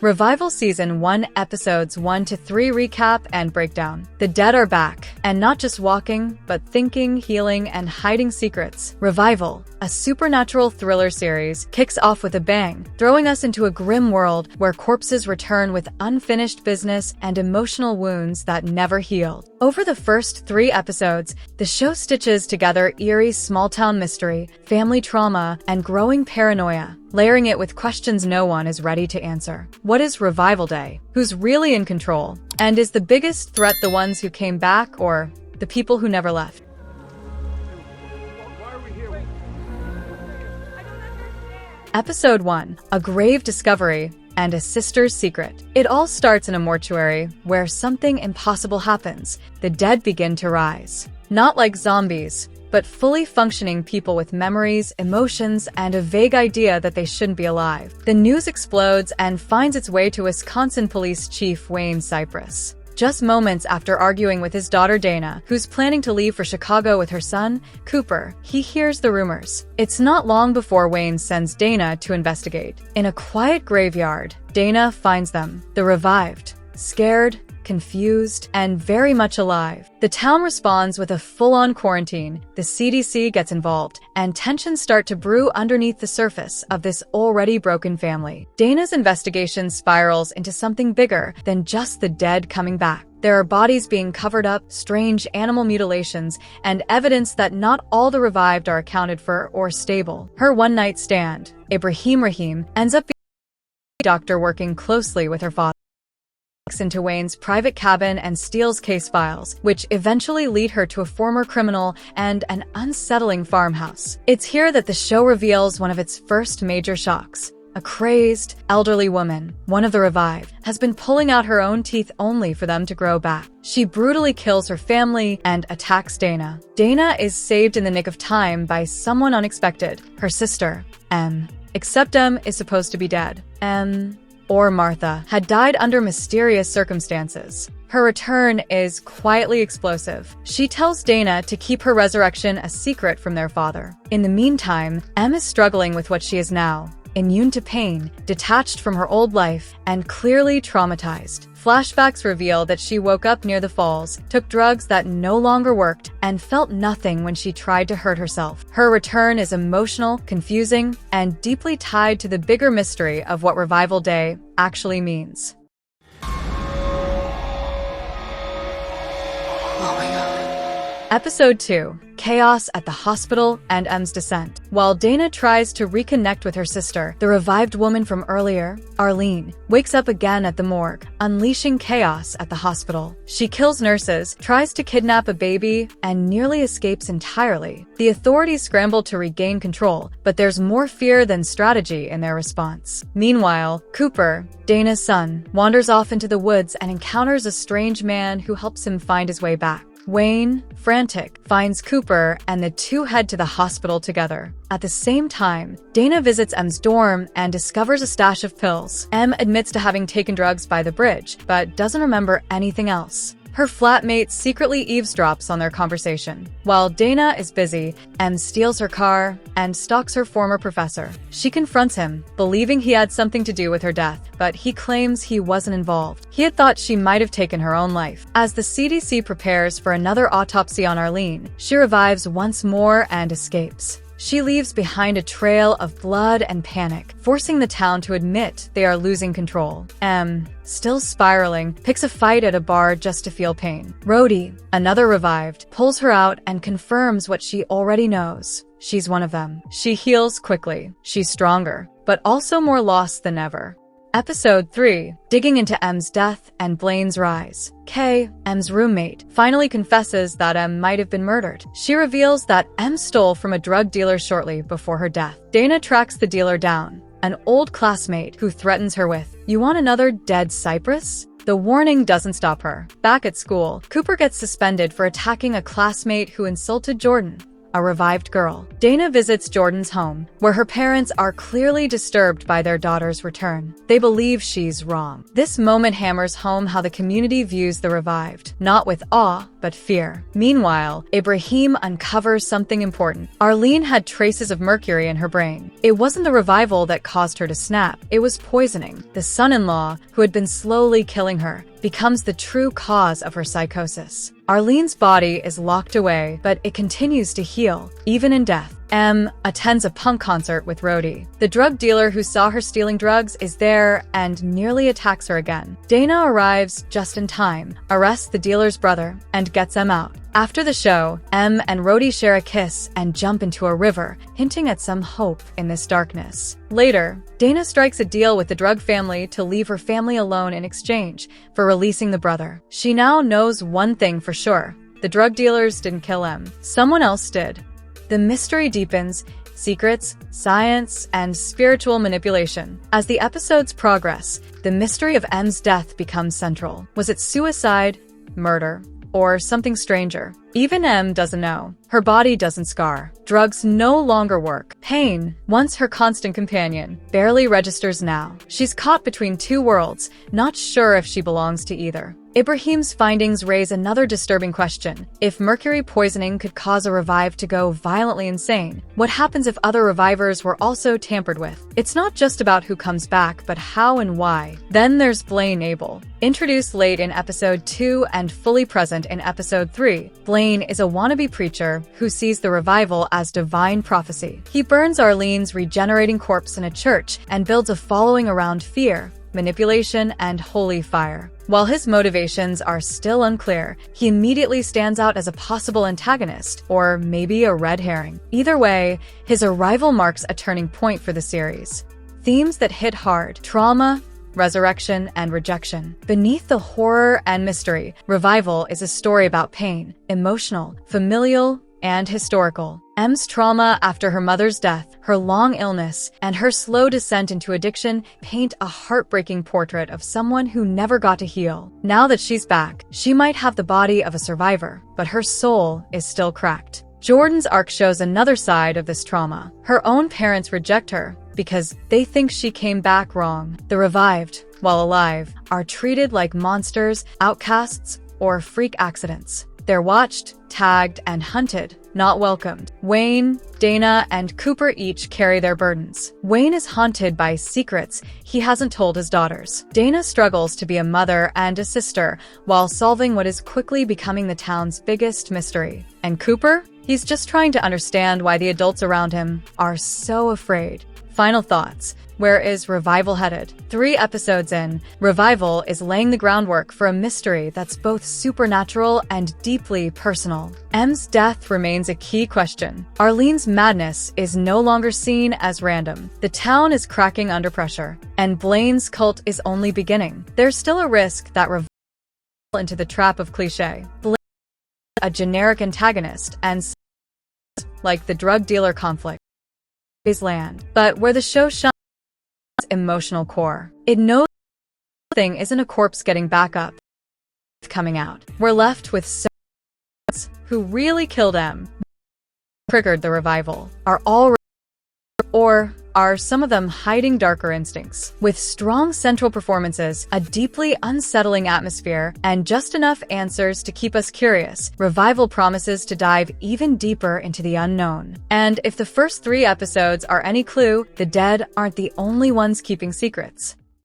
Revival Season 1 Episodes 1 to 3 Recap and Breakdown. The dead are back, and not just walking, but thinking, healing, and hiding secrets. Revival, a supernatural thriller series, kicks off with a bang, throwing us into a grim world where corpses return with unfinished business and emotional wounds that never healed. Over the first 3 episodes, the show stitches together eerie small-town mystery, family trauma, and growing paranoia, layering it with questions no one is ready to answer. What is Revival Day? Who's really in control? And is the biggest threat the ones who came back or the people who never left? Episode 1. A grave discovery and a sister's secret. It all starts in a mortuary where something impossible happens. The dead begin to rise. Not like zombies, but fully functioning people with memories, emotions, and a vague idea that they shouldn't be alive. The news explodes and finds its way to Wisconsin Police Chief Wayne Cypress. Just moments after arguing with his daughter Dana, who's planning to leave for Chicago with her son, Cooper, he hears the rumors. It's not long before Wayne sends Dana to investigate. In a quiet graveyard, Dana finds them, the revived, scared, confused, and very much alive. The town responds with a full-on quarantine, the CDC gets involved, and tensions start to brew underneath the surface of this already broken family. Dana's investigation spirals into something bigger than just the dead coming back. There are bodies being covered up, strange animal mutilations, and evidence that not all the revived are accounted for or stable. Her one-night stand, Ibrahim Rahim, ends up being a doctor working closely with her father into Wayne's private cabin and steals case files, which eventually lead her to a former criminal and an unsettling farmhouse. It's here that the show reveals one of its first major shocks. A crazed, elderly woman, one of the revived, has been pulling out her own teeth only for them to grow back. She brutally kills her family and attacks Dana. Dana is saved in the nick of time by someone unexpected, her sister, M. Except M is supposed to be dead. M, or Martha, had died under mysterious circumstances. Her return is quietly explosive. She tells Dana to keep her resurrection a secret from their father. In the meantime, Em is struggling with what she is now, immune to pain, detached from her old life, and clearly traumatized. Flashbacks reveal that she woke up near the falls, took drugs that no longer worked, and felt nothing when she tried to hurt herself. Her return is emotional, confusing, and deeply tied to the bigger mystery of what Revival Day actually means. Oh my God. Episode 2. Chaos at the hospital and Em's descent. While Dana tries to reconnect with her sister, the revived woman from earlier, Arlene, wakes up again at the morgue, unleashing chaos at the hospital. She kills nurses, tries to kidnap a baby, and nearly escapes entirely. The authorities scramble to regain control, but there's more fear than strategy in their response. Meanwhile, Cooper, Dana's son, wanders off into the woods and encounters a strange man who helps him find his way back. Wayne, frantic, finds Cooper and the two head to the hospital together. At the same time, Dana visits Em's dorm and discovers a stash of pills. Em admits to having taken drugs by the bridge, but doesn't remember anything else. Her flatmate secretly eavesdrops on their conversation. While Dana is busy, Em steals her car and stalks her former professor. She confronts him, believing he had something to do with her death, but he claims he wasn't involved. He had thought she might have taken her own life. As the CDC prepares for another autopsy on Arlene, she revives once more and escapes. She leaves behind a trail of blood and panic, forcing the town to admit they are losing control. Em, still spiraling, picks a fight at a bar just to feel pain. Rhodey, another revived, pulls her out and confirms what she already knows. She's one of them. She heals quickly. She's stronger, but also more lost than ever. Episode 3. Digging into Em's death and Blaine's rise. Kay, Em's roommate, finally confesses that Em might have been murdered. She reveals that Em stole from a drug dealer shortly before her death. Dana tracks the dealer down, an old classmate who threatens her with, "You want another dead Cypress?" The warning doesn't stop her. Back at school, Cooper gets suspended for attacking a classmate who insulted Jordan. a revived girl. Dana visits Jordan's home, where her parents are clearly disturbed by their daughter's return. They believe she's wrong. This moment hammers home how the community views the revived, not with awe, but fear. Meanwhile, Ibrahim uncovers something important. Arlene had traces of mercury in her brain. It wasn't the revival that caused her to snap, it was poisoning. The son-in-law, who had been slowly killing her, becomes the true cause of her psychosis. Arlene's body is locked away, but it continues to heal, even in death. M attends a punk concert with Rhodey. The drug dealer who saw her stealing drugs is there and nearly attacks her again. Dana arrives just in time, arrests the dealer's brother, and gets M out. After the show, M and Rhodey share a kiss and jump into a river, hinting at some hope in this darkness. Later, Dana strikes a deal with the drug family to leave her family alone in exchange for releasing the brother. She now knows one thing for sure. The drug dealers didn't kill M. Someone else did. The mystery deepens, secrets, science, and spiritual manipulation. As the episodes progress, the mystery of M's death becomes central. Was it suicide, murder, or something stranger? Even M doesn't know. Her body doesn't scar. Drugs no longer work. Pain, once her constant companion, barely registers now. She's caught between two worlds, not sure if she belongs to either. Ibrahim's findings raise another disturbing question. If mercury poisoning could cause a revive to go violently insane, what happens if other revivers were also tampered with? It's not just about who comes back, but how and why. Then there's Blaine Abel. Introduced late in episode 2 and fully present in episode 3, Blaine is a wannabe preacher who sees the revival as divine prophecy. He burns Arlene's regenerating corpse in a church and builds a following around fear, manipulation, and holy fire. While his motivations are still unclear, he immediately stands out as a possible antagonist, or maybe a red herring. Either way, his arrival marks a turning point for the series. Themes that hit hard: trauma, resurrection, and rejection. Beneath the horror and mystery, Revival is a story about pain, emotional, familial, and historical. M's trauma after her mother's death, her long illness, and her slow descent into addiction paint a heartbreaking portrait of someone who never got to heal. Now that she's back, she might have the body of a survivor, but her soul is still cracked. Jordan's arc shows another side of this trauma. Her own parents reject her because they think she came back wrong. The revived, while alive, are treated like monsters, outcasts, or freak accidents. They're watched, tagged, and hunted, not welcomed. Wayne, Dana, and Cooper each carry their burdens. Wayne is haunted by secrets he hasn't told his daughters. Dana struggles to be a mother and a sister while solving what is quickly becoming the town's biggest mystery. And Cooper? He's just trying to understand why the adults around him are so afraid. Final thoughts. Where is Revival headed? 3 episodes in, Revival is laying the groundwork for a mystery that's both supernatural and deeply personal. M's death remains a key question. Arlene's madness is no longer seen as random. The town is cracking under pressure, and Blaine's cult is only beginning. There's still a risk that Revival falls into the trap of cliché. Blaine is a generic antagonist, and like the drug dealer conflict, land. But where the show shines, emotional core. It knows thing isn't a corpse getting back up, coming out. We're left with who really killed M, triggered the revival, are all, or are some of them hiding darker instincts? With strong central performances, a deeply unsettling atmosphere, and just enough answers to keep us curious, Revival promises to dive even deeper into the unknown. And if the first 3 episodes are any clue, the dead aren't the only ones keeping secrets.